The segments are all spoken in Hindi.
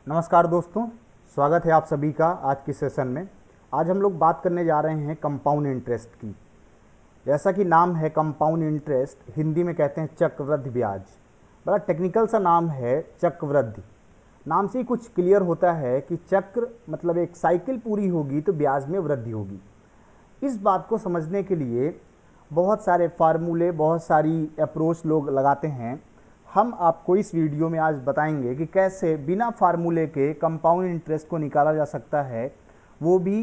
नमस्कार दोस्तों, स्वागत है आप सभी का आज की सेशन में। आज हम लोग बात करने जा रहे हैं कंपाउंड इंटरेस्ट की। जैसा कि नाम है कंपाउंड इंटरेस्ट, हिंदी में कहते हैं चक्रवृद्धि ब्याज। बड़ा टेक्निकल सा नाम है चक्रवृद्धि। नाम से ही कुछ क्लियर होता है कि चक्र मतलब एक साइकिल पूरी होगी तो ब्याज में वृद्धि होगी। इस बात को समझने के लिए बहुत सारे फार्मूले, बहुत सारी अप्रोच लोग लगाते हैं। हम आपको इस वीडियो में आज बताएंगे कि कैसे बिना फार्मूले के कंपाउंड इंटरेस्ट को निकाला जा सकता है, वो भी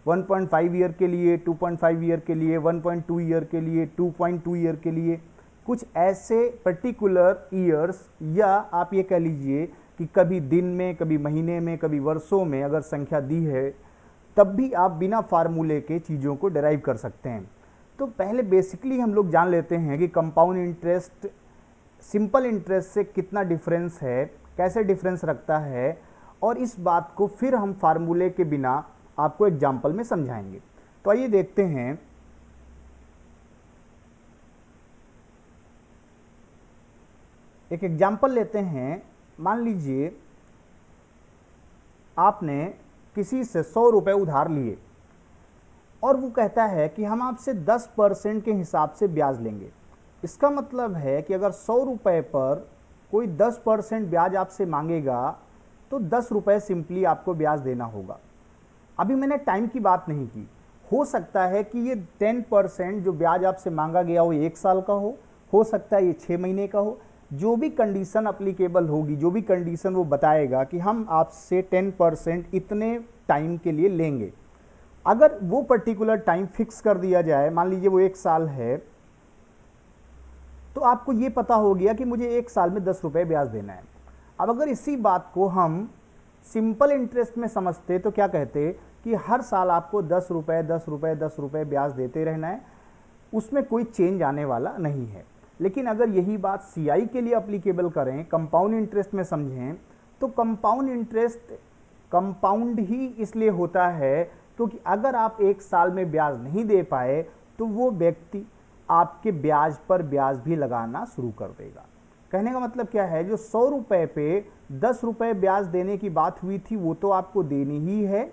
1.5 ईयर के लिए, 2.5 ईयर के लिए, 1.2 ईयर के लिए, 2.2 ईयर के लिए, कुछ ऐसे पर्टिकुलर ईयर्स, या आप ये कह लीजिए कि कभी दिन में, कभी महीने में, कभी वर्षों में अगर संख्या दी है तब भी आप बिना फार्मूले के चीज़ों को डिराइव कर सकते हैं। तो पहले बेसिकली हम लोग जान लेते हैं कि कंपाउंड इंटरेस्ट सिंपल इंटरेस्ट से कितना डिफरेंस है, कैसे डिफरेंस रखता है, और इस बात को फिर हम फार्मूले के बिना आपको एग्जाम्पल में समझाएंगे। तो आइए देखते हैं। एक एग्जाम्पल लेते हैं। मान लीजिए आपने किसी से 100 रुपये उधार लिए और वो कहता है कि हम आपसे 10% के हिसाब से ब्याज लेंगे। इसका मतलब है कि अगर 100 रुपये पर कोई 10% ब्याज आपसे मांगेगा तो 10 रुपये सिंपली आपको ब्याज देना होगा। अभी मैंने टाइम की बात नहीं की। हो सकता है कि ये 10% जो ब्याज आपसे मांगा गया वो 1 साल का हो सकता है ये 6 महीने का हो। जो भी कंडीशन अप्लीकेबल होगी, जो भी कंडीशन वो बताएगा कि हम आपसे 10% इतने टाइम के लिए लेंगे, अगर वो पर्टिकुलर टाइम फिक्स कर दिया जाए, मान लीजिए वो 1 साल है, तो आपको ये पता हो गया कि मुझे 1 साल में 10 रुपये ब्याज देना है। अब अगर इसी बात को हम सिंपल इंटरेस्ट में समझते तो क्या कहते कि हर साल आपको 10 रुपये 10 रुपये 10 रुपये ब्याज देते रहना है, उसमें कोई चेंज आने वाला नहीं है। लेकिन अगर यही बात सीआई के लिए अप्लीकेबल करें, कंपाउंड इंटरेस्ट में समझें, तो कंपाउंड इंटरेस्ट कंपाउंड ही इसलिए होता है क्योंकि अगर आप 1 साल में ब्याज नहीं दे पाए तो वो व्यक्ति आपके ब्याज पर ब्याज भी लगाना शुरू कर देगा। कहने का मतलब क्या है, जो 100 रुपये पे 10 रुपये ब्याज देने की बात हुई थी वो तो आपको देनी ही है,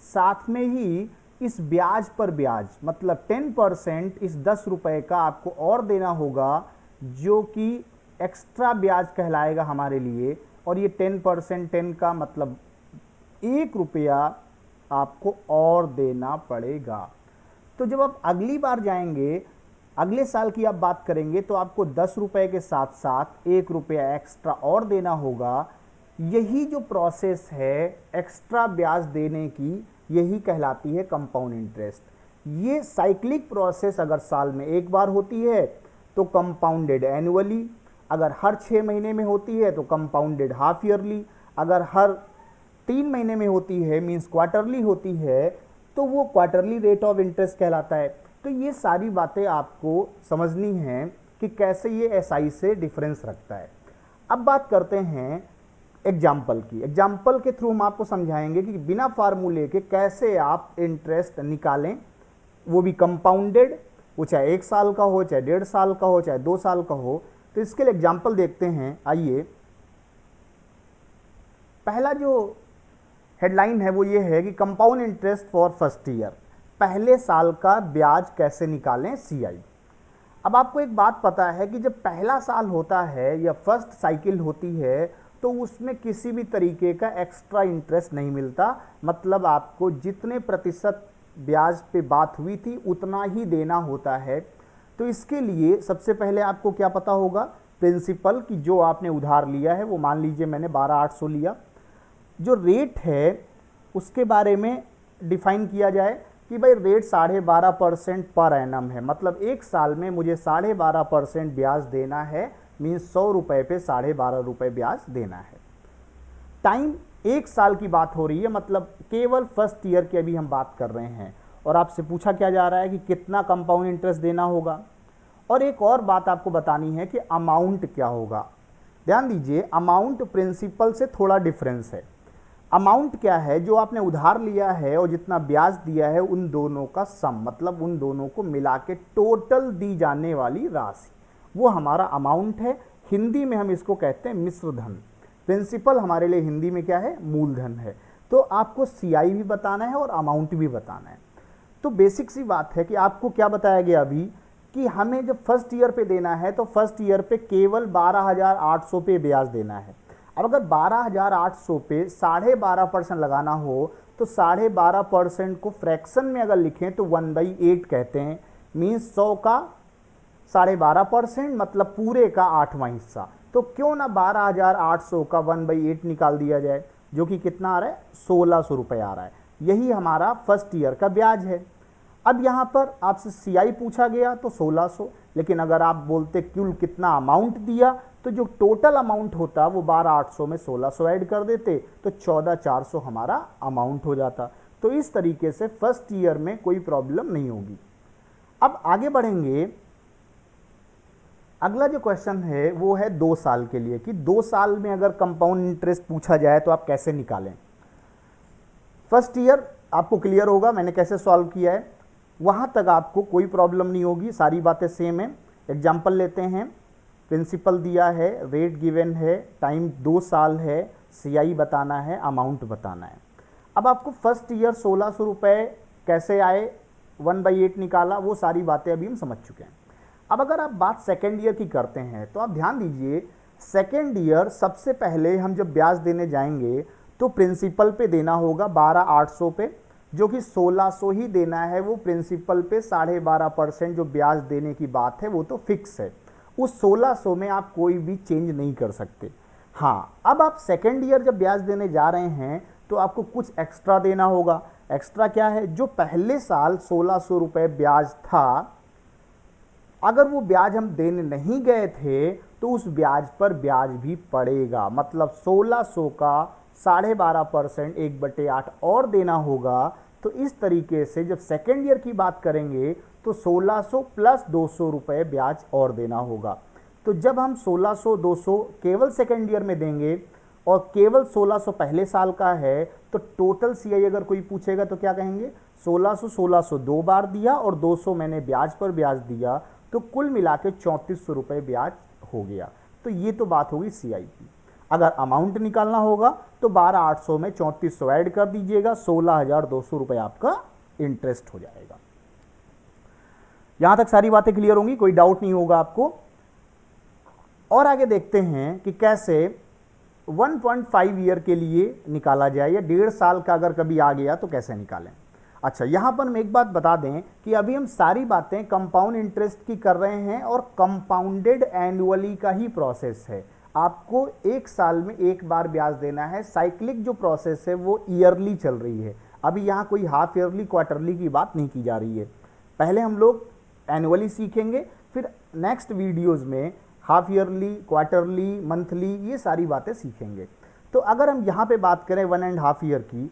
साथ में ही इस ब्याज पर ब्याज मतलब 10% इस 10 रुपये का आपको और देना होगा, जो कि एक्स्ट्रा ब्याज कहलाएगा हमारे लिए। और ये 10% 10 का मतलब 1 रुपया आपको और देना पड़ेगा। तो जब आप अगली बार जाएंगे, अगले साल की आप बात करेंगे, तो आपको 10 रुपये के साथ साथ 1 रुपया एक्स्ट्रा और देना होगा। यही जो प्रोसेस है एक्स्ट्रा ब्याज देने की, यही कहलाती है कंपाउंड इंटरेस्ट। ये साइक्लिक प्रोसेस अगर साल में एक बार होती है तो कंपाउंडेड एनुअली, अगर हर 6 महीने में होती है तो कंपाउंडेड हाफ ईयरली, अगर हर 3 महीने में होती है मीन्स क्वार्टरली होती है तो वो क्वार्टरली रेट ऑफ इंटरेस्ट कहलाता है। तो ये सारी बातें आपको समझनी है कि कैसे ये एसआई से डिफरेंस रखता है। अब बात करते हैं एग्जाम्पल की। एग्जाम्पल के थ्रू हम आपको समझाएंगे कि बिना फार्मूले के कैसे आप इंटरेस्ट निकालें, वो भी कंपाउंडेड, वो चाहे 1 साल का हो, चाहे 1.5 साल का हो, चाहे 2 साल का हो। तो इसके लिए एग्जाम्पल देखते हैं। आइए, पहला जो हेडलाइन है वो ये है कि compound interest for first year, पहले साल का ब्याज कैसे निकालें सीआई। अब आपको एक बात पता है कि जब पहला साल होता है या फर्स्ट साइकिल होती है तो उसमें किसी भी तरीके का एक्स्ट्रा इंटरेस्ट नहीं मिलता, मतलब आपको जितने प्रतिशत ब्याज पे बात हुई थी उतना ही देना होता है। तो इसके लिए सबसे पहले आपको क्या पता होगा, प्रिंसिपल की जो आपने उधार लिया है वो मान लीजिए मैंने 12,800 लिया। जो रेट है उसके बारे में डिफाइन किया जाए कि भाई रेट 12.5% पर एनम है, मतलब 1 साल में मुझे 12.5% ब्याज देना है, मीन्स 100 रुपये पे 12.5 रुपये ब्याज देना है। टाइम 1 साल की बात हो रही है, मतलब केवल फर्स्ट ईयर की अभी हम बात कर रहे हैं। और आपसे पूछा क्या जा रहा है कि कितना कंपाउंड इंटरेस्ट देना होगा। और एक और बात आपको बतानी है कि अमाउंट क्या होगा। ध्यान दीजिए, अमाउंट प्रिंसिपल से थोड़ा डिफरेंस है। अमाउंट क्या है, जो आपने उधार लिया है और जितना ब्याज दिया है उन दोनों का सम, मतलब उन दोनों को मिला के टोटल दी जाने वाली राशि, वो हमारा अमाउंट है। हिंदी में हम इसको कहते हैं मिश्र धन। प्रिंसिपल हमारे लिए हिंदी में क्या है, मूलधन है। तो आपको सीआई भी बताना है और अमाउंट भी बताना है। तो बेसिक सी बात है कि आपको क्या बताया गया अभी कि हमें जब फर्स्ट ईयर पे देना है तो फर्स्ट ईयर पे केवल 12,800 पे ब्याज देना है। अब अगर 12,800 पे 12.5% लगाना हो तो 12.5% को फ्रैक्शन में अगर लिखें तो 1/8 कहते हैं, मीन्स 100 का 12.5% मतलब पूरे का 8वां हिस्सा। तो क्यों ना 12,800 का 1/8 निकाल दिया जाए, जो कि कितना आ रहा है, 1,600 रुपये आ रहा है। यही हमारा फर्स्ट ईयर का ब्याज है। अब यहाँ पर आपसे सीआई पूछा गया तो 1,600, लेकिन अगर आप बोलते कुल कितना अमाउंट दिया तो जो टोटल अमाउंट होता वो 12,800 में 1,600 ऐड कर देते तो 14,400 हमारा अमाउंट हो जाता। तो इस तरीके से फर्स्ट ईयर में कोई प्रॉब्लम नहीं होगी। अब आगे बढ़ेंगे। अगला जो क्वेश्चन है वो है 2 साल के लिए, कि 2 साल में अगर कंपाउंड इंटरेस्ट पूछा जाए तो आप कैसे निकालें। फर्स्ट ईयर आपको क्लियर होगा मैंने कैसे सॉल्व किया है, वहां तक आपको कोई प्रॉब्लम नहीं होगी, सारी बातें सेम है। एग्जाम्पल लेते हैं, प्रिंसिपल दिया है, रेट गिवन है, टाइम 2 साल है, सीआई बताना है, अमाउंट बताना है। अब आपको फर्स्ट ईयर 1,600 रुपये कैसे आए, 1/8 निकाला, वो सारी बातें अभी हम समझ चुके हैं। अब अगर आप बात सेकेंड ईयर की करते हैं तो आप ध्यान दीजिए, सेकेंड ईयर सबसे पहले हम जब ब्याज देने जाएंगे तो प्रिंसिपल पे देना होगा 12,800 पे, जो कि 1,600 ही देना है। वो प्रिंसिपल पे 12.5% जो ब्याज देने की बात है वो तो फिक्स है, उस 1,600 में आप कोई भी चेंज नहीं कर सकते। हाँ, अब आप सेकेंड ईयर जब ब्याज देने जा रहे हैं तो आपको कुछ एक्स्ट्रा देना होगा। एक्स्ट्रा क्या है, जो पहले साल 1,600 रुपये ब्याज था, अगर वो ब्याज हम देने नहीं गए थे तो उस ब्याज पर ब्याज भी पड़ेगा, मतलब 1,600 का 12.5% 1/8 और देना होगा। तो इस तरीके से जब सेकेंड ईयर की बात करेंगे तो 1,600 प्लस 200 रुपये ब्याज और देना होगा। तो जब हम 1,600 200 केवल सेकेंड ईयर में देंगे और केवल 1,600 पहले साल का है, तो टोटल सीआई अगर कोई पूछेगा तो क्या कहेंगे, 1,600 2 बार दिया और 200 मैंने ब्याज पर ब्याज दिया, तो कुल मिला के 3,400 रुपये ब्याज हो गया। तो ये तो बात होगी सीआई की। अगर अमाउंट निकालना होगा तो 12,800 में 3,400 ऐड कर दीजिएगा, 16,200 रुपये आपका इंटरेस्ट हो जाएगा। यहां तक सारी बातें क्लियर होंगी, कोई डाउट नहीं होगा आपको। और आगे देखते हैं कि कैसे 1.5 ईयर के लिए निकाला जाए, या 1.5 साल का अगर कभी आ गया तो कैसे निकालें। अच्छा, यहां पर हम एक बात बता दें कि अभी हम सारी बातें कंपाउंड इंटरेस्ट की कर रहे हैं और कंपाउंडेड एनुअली का ही प्रोसेस है। आपको 1 साल में 1 बार ब्याज देना है। साइक्लिक जो प्रोसेस है वो ईयरली चल रही है, अभी यहाँ कोई हाफ ईयरली क्वार्टरली की बात नहीं की जा रही है। पहले हम लोग एनुअली सीखेंगे, फिर नेक्स्ट वीडियोज़ में हाफ ईयरली, क्वार्टरली, मंथली, ये सारी बातें सीखेंगे। तो अगर हम यहाँ पे बात करें 1.5 ईयर की,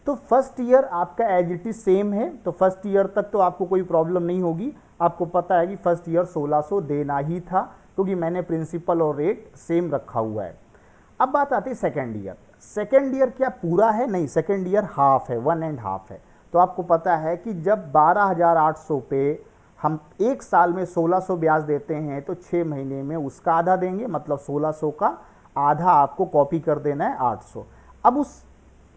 तो फर्स्ट ईयर आपका एज इट इज सेम है, तो फर्स्ट ईयर तक तो आपको कोई प्रॉब्लम नहीं होगी। आपको पता है कि फर्स्ट ईयर 1,600 देना ही था, क्योंकि मैंने प्रिंसिपल और रेट सेम रखा हुआ है। अब बात आती है सेकेंड ईयर। सेकेंड ईयर क्या पूरा है, नहीं, सेकेंड ईयर हाफ है, 1.5 है। तो आपको पता है कि जब 12,800 पे हम 1 साल में 1,600 ब्याज देते हैं तो 6 महीने में उसका आधा देंगे, मतलब 1,600 का आधा आपको कॉपी कर देना है 800। अब उस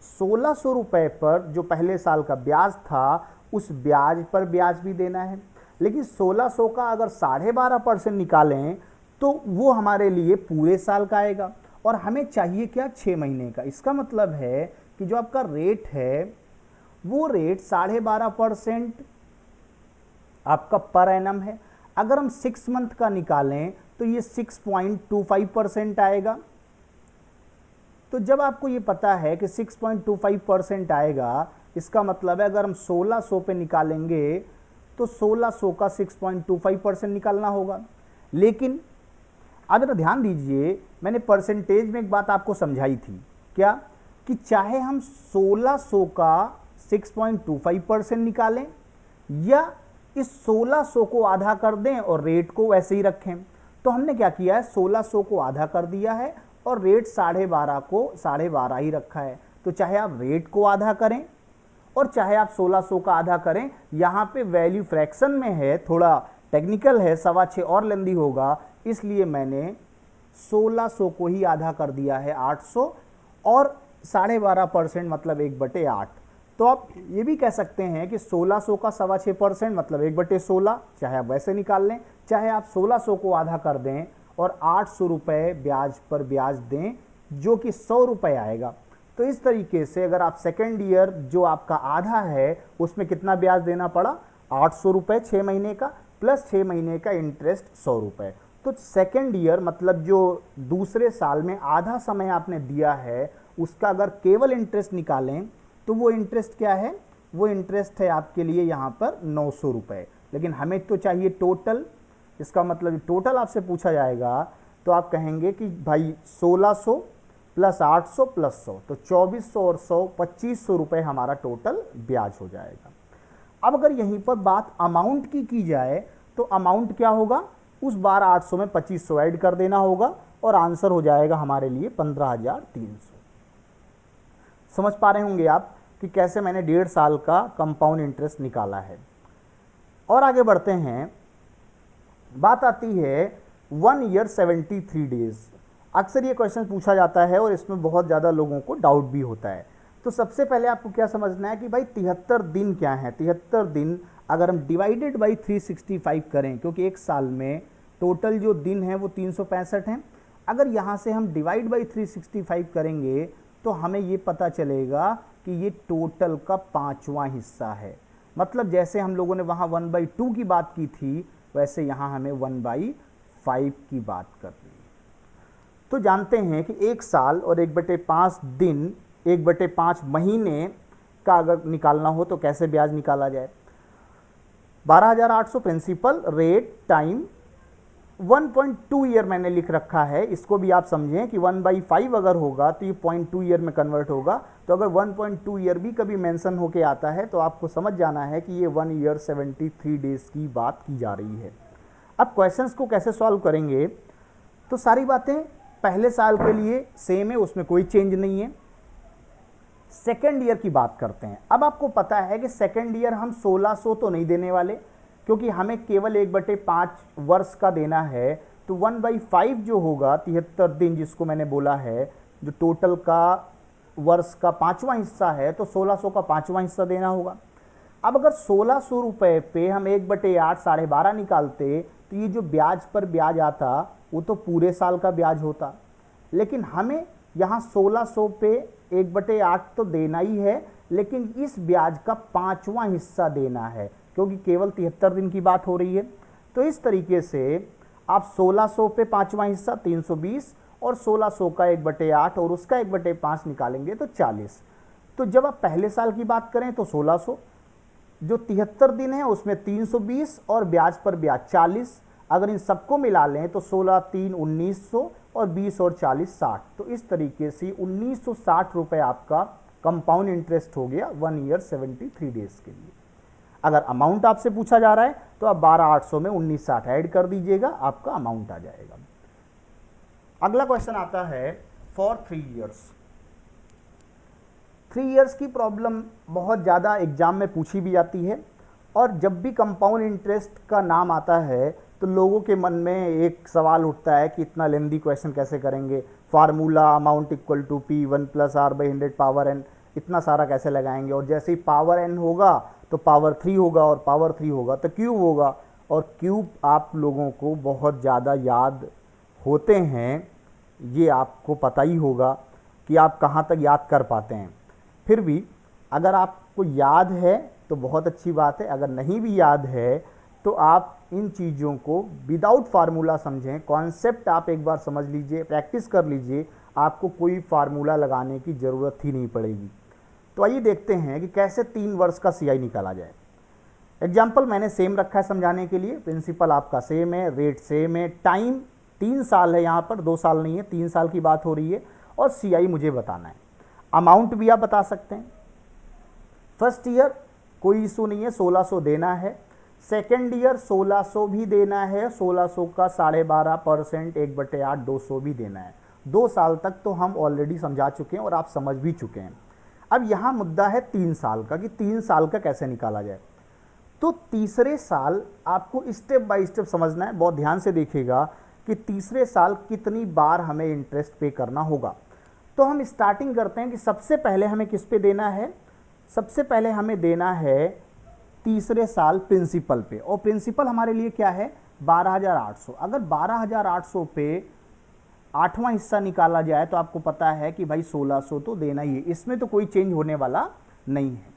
1,600 रुपये पर जो पहले साल का ब्याज था उस ब्याज पर ब्याज भी देना है, लेकिन 1,600 का अगर 12.5% निकालें तो वो हमारे लिए पूरे साल का आएगा, और हमें चाहिए क्या, 6 महीने का। इसका मतलब है कि जो आपका रेट है वो रेट 12.5% आपका पर एनम है। अगर हम 6 मंथ का निकालें तो ये 6.25% आएगा। तो जब आपको ये पता है कि 6.25% आएगा, इसका मतलब है अगर हम 1,600 पे निकालेंगे तो 1,600 का 6.25% निकालना होगा। लेकिन अगर ध्यान दीजिए, मैंने परसेंटेज में एक बात आपको समझाई थी, क्या, कि चाहे हम 1,600 का 6.25% निकालें या इस 1,600 को आधा कर दें और रेट को वैसे ही रखें। तो हमने क्या किया है, 1,600 को आधा कर दिया है और रेट 12.5 को 12.5 ही रखा है। तो चाहे आप रेट को आधा करें और चाहे आप 1,600 का आधा करें, यहाँ पे वैल्यू फ्रैक्शन में है, थोड़ा टेक्निकल है, 6.25 और लेंदी होगा, इसलिए मैंने 1600 को ही आधा कर दिया है 800 और 12.5% मतलब 1/8। तो आप ये भी कह सकते हैं कि 1600 का 6.25% मतलब 1/16, चाहे आप वैसे निकाल लें, चाहे आप 1600 को आधा कर दें और 800 रुपये ब्याज पर ब्याज दें, जो कि 100 रुपये आएगा। तो इस तरीके से अगर आप सेकेंड ईयर जो आपका आधा है उसमें कितना ब्याज देना पड़ा, 800 रुपये 6 महीने का प्लस 6 महीने का इंटरेस्ट 100 रुपये। तो सेकेंड ईयर मतलब जो दूसरे साल में आधा समय आपने दिया है उसका अगर केवल इंटरेस्ट निकालें तो वो इंटरेस्ट क्या है, वो इंटरेस्ट है आपके लिए यहाँ पर 900 रुपये। लेकिन हमें तो चाहिए टोटल, इसका मतलब टोटल आपसे पूछा जाएगा तो आप कहेंगे कि भाई 1600 प्लस 800 प्लस 100, तो 2400 और 100 2500 रुपये हमारा टोटल ब्याज हो जाएगा। अब अगर यहीं पर बात अमाउंट की जाए तो अमाउंट क्या होगा, उस बार 800 में 2500 ऐड कर देना होगा और आंसर हो जाएगा हमारे लिए 15,300। समझ पा रहे होंगे आप कि कैसे मैंने 1.5 साल का कंपाउंड इंटरेस्ट निकाला है। और आगे बढ़ते हैं, बात आती है 1 ईयर 73 डेज। अक्सर ये क्वेश्चन पूछा जाता है और इसमें बहुत ज़्यादा लोगों को डाउट भी होता है। तो सबसे पहले आपको क्या समझना है कि भाई 73 दिन क्या है। 73 दिन अगर हम डिवाइडेड बाई 365 करें, क्योंकि एक साल में टोटल जो दिन है वो 365 हैं, अगर यहाँ से हम डिवाइड बाई 365 करेंगे तो हमें ये पता चलेगा कि ये टोटल का 5वां हिस्सा है। मतलब जैसे हम लोगों ने वहाँ 1/2 की बात की थी, वैसे यहाँ हमें 1/5 की बात करनी है। तो जानते हैं कि एक साल और 1/5 दिन 1/5 महीने का अगर निकालना हो तो कैसे ब्याज निकाला जाए। 12,800 प्रिंसिपल रेट टाइम 1.2 ईयर मैंने लिख रखा है, इसको भी आप समझें कि 1/5 अगर होगा तो ये 0.2 ईयर में कन्वर्ट होगा। तो अगर 1.2 ईयर भी कभी मेंशन होके आता है तो आपको समझ जाना है कि ये 1 ईयर 73 डेज की बात की जा रही है। अब क्वेश्चंस को कैसे सॉल्व करेंगे, तो सारी बातें पहले साल के लिए सेम है, उसमें कोई चेंज नहीं है। सेकेंड ईयर की बात करते हैं। अब आपको पता है कि सेकेंड ईयर हम 1600 तो नहीं देने वाले, क्योंकि हमें केवल 1/5 वर्ष का देना है। तो 1/5 जो होगा 73 दिन जिसको मैंने बोला है, जो टोटल का वर्ष का 5वां हिस्सा है, तो 1600 का 5वां हिस्सा देना होगा। अब अगर 1600 रुपये पे हम 1/8 12.5 निकालते तो ये जो ब्याज पर ब्याज आता वो तो पूरे साल का ब्याज होता। लेकिन हमें यहाँ 1600 पे 1/8 तो देना ही है, लेकिन इस ब्याज का 5वां हिस्सा देना है, क्योंकि केवल 73 दिन की बात हो रही है। तो इस तरीके से आप 1600 पे 5वां हिस्सा 320 और 1600 का 1/8 और उसका 1/5 निकालेंगे तो 40। तो जब आप पहले साल की बात करें तो 1600, जो 73 दिन है उसमें 320 और ब्याज पर ब्याज 40। अगर इन सबको मिला लें तो 16 3 1900 और 20 और 40 60। तो इस तरीके से 1960 रुपये आपका कंपाउंड इंटरेस्ट हो गया 1 ईयर 73 डेज के लिए। अगर अमाउंट आपसे पूछा जा रहा है तो आप 12,800 में 1960 ऐड कर दीजिएगा, आपका अमाउंट आ जाएगा। अगला क्वेश्चन आता है फॉर 3 ईयर्स। 3 ईयर्स की प्रॉब्लम बहुत ज़्यादा एग्जाम में पूछी भी जाती है, और जब भी कंपाउंड इंटरेस्ट का नाम आता है तो लोगों के मन में एक सवाल उठता है कि इतना लेंदी क्वेश्चन कैसे करेंगे, formula amount equal to P1 + R/100 power n, इतना सारा कैसे लगाएंगे, और जैसे ही पावर n होगा तो पावर 3 होगा और पावर 3 होगा तो क्यूब होगा, और क्यूब आप लोगों को बहुत ज़्यादा याद होते हैं, ये आपको पता ही होगा कि आप कहाँ तक याद कर पाते हैं। फिर भी अगर आपको याद है तो बहुत अच्छी बात है, अगर नहीं भी याद है तो आप इन चीज़ों को विदाउट फार्मूला समझें, कॉन्सेप्ट आप एक बार समझ लीजिए, प्रैक्टिस कर लीजिए, आपको कोई फार्मूला लगाने की ज़रूरत ही नहीं पड़ेगी। तो आइए देखते हैं कि कैसे 3 वर्ष का CI निकाला जाए। एग्जाम्पल मैंने सेम रखा है समझाने के लिए, प्रिंसिपल आपका सेम है, रेट सेम है, टाइम 3 साल है, यहाँ पर 2 साल नहीं है, 3 साल की बात हो रही है, और CI मुझे बताना है। अमाउंट भी आप बता सकते हैं। फर्स्ट ईयर कोई इशू नहीं है, 1600 देना है। सेकेंड ईयर 1600 भी देना है, 1600 का 12.5% 1/8 200 भी देना है। 2 साल तक तो हम ऑलरेडी समझा चुके हैं और आप समझ भी चुके हैं। अब यहाँ मुद्दा है 3 साल का, कि 3 साल का कैसे निकाला जाए। तो तीसरे साल आपको स्टेप बाय स्टेप समझना है, बहुत ध्यान से देखिएगा कि तीसरे साल कितनी बार हमें इंटरेस्ट पे करना होगा। तो हम स्टार्टिंग करते हैं कि सबसे पहले हमें किस पे देना है, सबसे पहले हमें देना है तीसरे साल प्रिंसिपल पे, और प्रिंसिपल हमारे लिए क्या है 12,800। अगर 12,800 पे 8वां हिस्सा निकाला जाए तो आपको पता है कि भाई 1,600 तो देना ही है, इसमें तो कोई चेंज होने वाला नहीं है।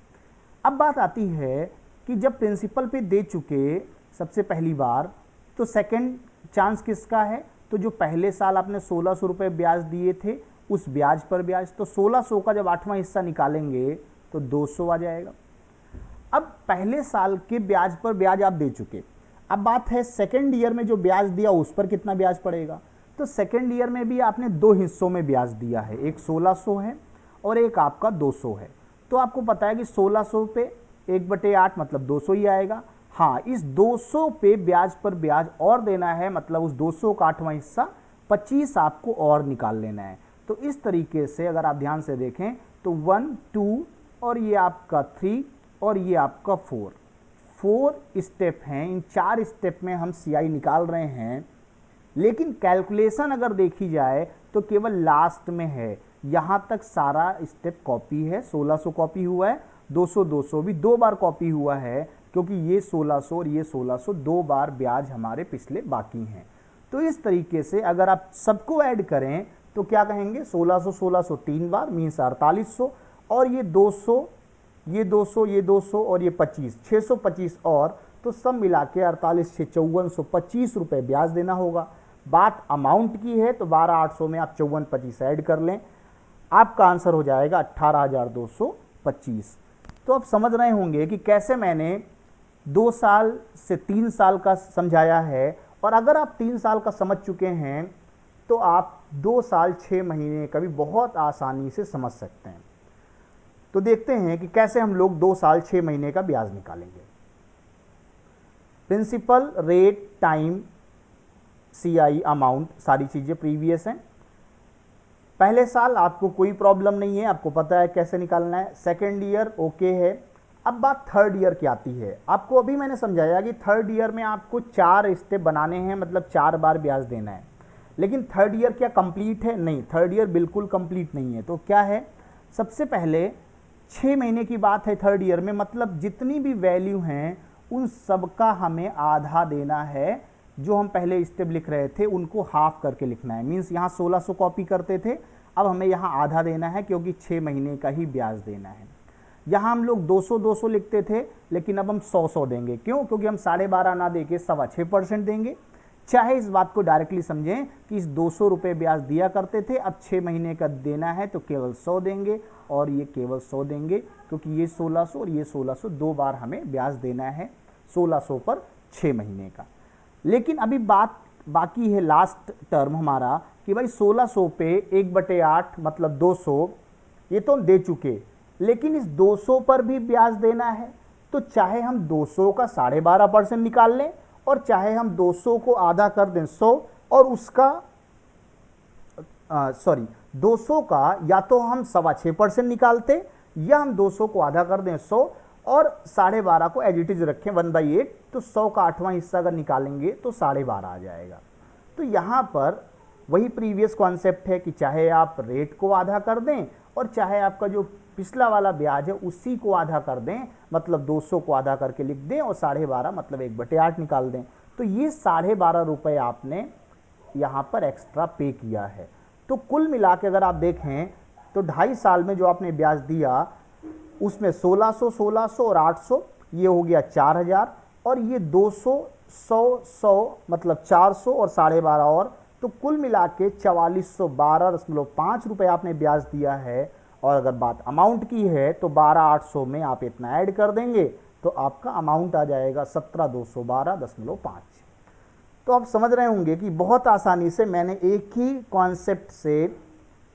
अब बात आती है कि जब प्रिंसिपल पे दे चुके सबसे पहली बार, तो सेकंड चांस किसका है, तो जो पहले साल आपने 1,600 रुपये ब्याज दिए थे उस ब्याज पर ब्याज, तो 1,600 का जब 8वां हिस्सा निकालेंगे तो 200 आ जाएगा। अब पहले साल के ब्याज पर ब्याज आप दे चुके, अब बात है सेकेंड ईयर में जो ब्याज दिया उस पर कितना ब्याज पड़ेगा। तो सेकेंड ईयर में भी आपने 2 हिस्सों में ब्याज दिया है, एक 1,600 है और एक आपका 200 है। तो आपको पता है कि 1,600 पे 1/8 मतलब 200 ही आएगा। हाँ, इस 200 पे ब्याज पर ब्याज और देना है, मतलब उस 200 का 8वां हिस्सा 25 आपको और निकाल लेना है। तो इस तरीके से अगर आप ध्यान से देखें तो 1 2 और ये आपका 3 और ये आपका 4 स्टेप हैं। इन 4 स्टेप में हम CI निकाल रहे हैं, लेकिन कैलकुलेशन अगर देखी जाए तो केवल लास्ट में है। यहाँ तक सारा स्टेप कॉपी है, 1,600 कॉपी हुआ है, 200 भी 2 बार कॉपी हुआ है, क्योंकि ये 1,600 और ये 1,600 2 बार ब्याज हमारे पिछले बाकी हैं। तो इस तरीके से अगर आप सबको ऐड करें तो क्या कहेंगे, 1,600 3 बार मीन्स 4,800, और ये 200 ये 200 ये 200 और ये 25 625 और, तो सब मिला के 48 6 5425 रुपये ब्याज देना होगा। बात अमाउंट की है तो 12,800 में आप 5425 ऐड कर लें, आपका आंसर हो जाएगा 18,225। तो आप समझ रहे होंगे कि कैसे मैंने 2 साल से 3 साल का समझाया है, और अगर आप 3 साल का समझ चुके हैं तो आप 2 साल 6 महीने का भी बहुत आसानी से समझ सकते हैं। तो देखते हैं कि कैसे हम लोग 2 साल 6 महीने का ब्याज निकालेंगे। Principal, rate, time, CI, amount, सारी चीज़ें प्रीवियस हैं। पहले साल आपको कोई प्रॉब्लम नहीं है, आपको पता है कैसे निकालना है। सेकेंड ईयर ओके है। अब बात थर्ड ईयर की आती है। आपको अभी मैंने समझाया कि थर्ड ईयर में आपको 4 स्टेप बनाने हैं, मतलब 4 बार ब्याज देना है। लेकिन थर्ड ईयर क्या कंप्लीट है? नहीं, थर्ड ईयर बिल्कुल कंप्लीट नहीं है। तो क्या है, सबसे पहले 6 महीने की बात है थर्ड ईयर में, मतलब जितनी भी वैल्यू हैं उन सबका हमें आधा देना है। जो हम पहले स्टेप लिख रहे थे उनको हाफ करके लिखना है, मीन्स यहाँ 1,600 कॉपी करते थे, अब हमें यहाँ आधा देना है क्योंकि 6 महीने का ही ब्याज देना है। यहाँ हम लोग 200 लिखते थे, लेकिन अब हम 100 देंगे। क्यों? क्योंकि हम 12.5 ना दे के 6.25% देंगे। चाहे इस बात को डायरेक्टली समझें कि इस 200 रुपये ब्याज दिया करते थे, अब 6 महीने का देना है तो केवल 100 देंगे, और ये केवल 100 देंगे, क्योंकि ये 1,600 और ये 1,600 2 बार हमें ब्याज देना है 1,600 पर 6 महीने का। लेकिन अभी बात बाकी है लास्ट टर्म हमारा कि भाई 1,600 पे 1/8 मतलब 200, ये तो हम दे चुके, लेकिन इस 200 पर भी ब्याज देना है। तो चाहे हम 200 का 12.5% निकाल लें, और चाहे हम 200 को आधा कर दें 100, और उसका 200 का या तो हम 6.25% निकालते, या हम 200 को आधा कर दें 100 और 12.5 को एज इट इज रखें 1/8, तो 100 का 8वां हिस्सा अगर निकालेंगे तो 12.5 आ जाएगा। तो यहाँ पर वही प्रीवियस कॉन्सेप्ट है कि चाहे आप रेट को आधा कर दें, और चाहे आपका जो पिछला वाला ब्याज है उसी को आधा कर दें, मतलब 200 को आधा करके लिख दें, और 12.5 मतलब 1/8 निकाल दें। तो ये 12.5 रुपये आपने यहाँ पर एक्स्ट्रा पे किया है। तो कुल मिला के अगर आप देखें तो 2.5 साल में जो आपने ब्याज दिया उसमें 1,600, 1,600 और 800, ये हो गया 4,000, और ये 200, 100 मतलब 400 और 12.5 और, तो कुल मिला के 4,412.5 रुपये आपने ब्याज दिया है। और अगर बात अमाउंट की है तो 12,800 में आप इतना ऐड कर देंगे तो आपका अमाउंट आ जाएगा 17,212.5। तो आप समझ रहे होंगे कि बहुत आसानी से मैंने एक ही कॉन्सेप्ट से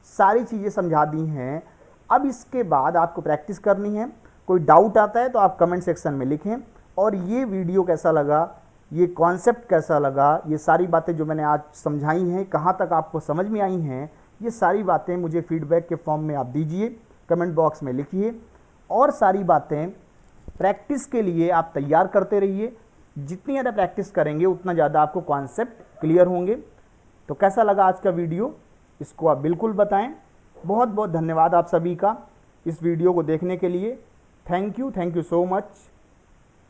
सारी चीज़ें समझा दी हैं। अब इसके बाद आपको प्रैक्टिस करनी है। कोई डाउट आता है तो आप कमेंट सेक्शन में लिखें, और ये वीडियो कैसा लगा, ये कॉन्सेप्ट कैसा लगा, ये सारी बातें जो मैंने आज समझाई हैं कहाँ तक आपको समझ में आई हैं, ये सारी बातें मुझे फीडबैक के फॉर्म में आप दीजिए, कमेंट बॉक्स में लिखिए। और सारी बातें प्रैक्टिस के लिए आप तैयार करते रहिए। जितनी ज़्यादा प्रैक्टिस करेंगे उतना ज़्यादा आपको कॉन्सेप्ट क्लियर होंगे। तो कैसा लगा आज का वीडियो, इसको आप बिल्कुल बताएं। बहुत बहुत धन्यवाद आप सभी का इस वीडियो को देखने के लिए। Thank you so much.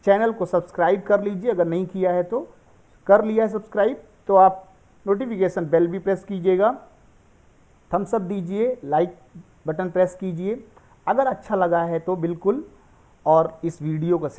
Channel को सब्सक्राइब कर लीजिए, अगर नहीं किया है तो कर लिया है सब्सक्राइब तो आप नोटिफिकेशन बेल भी प्रेस कीजिएगा, थम्स अप दीजिए, लाइक बटन प्रेस कीजिए अगर अच्छा लगा है तो बिल्कुल, और इस वीडियो को शेयर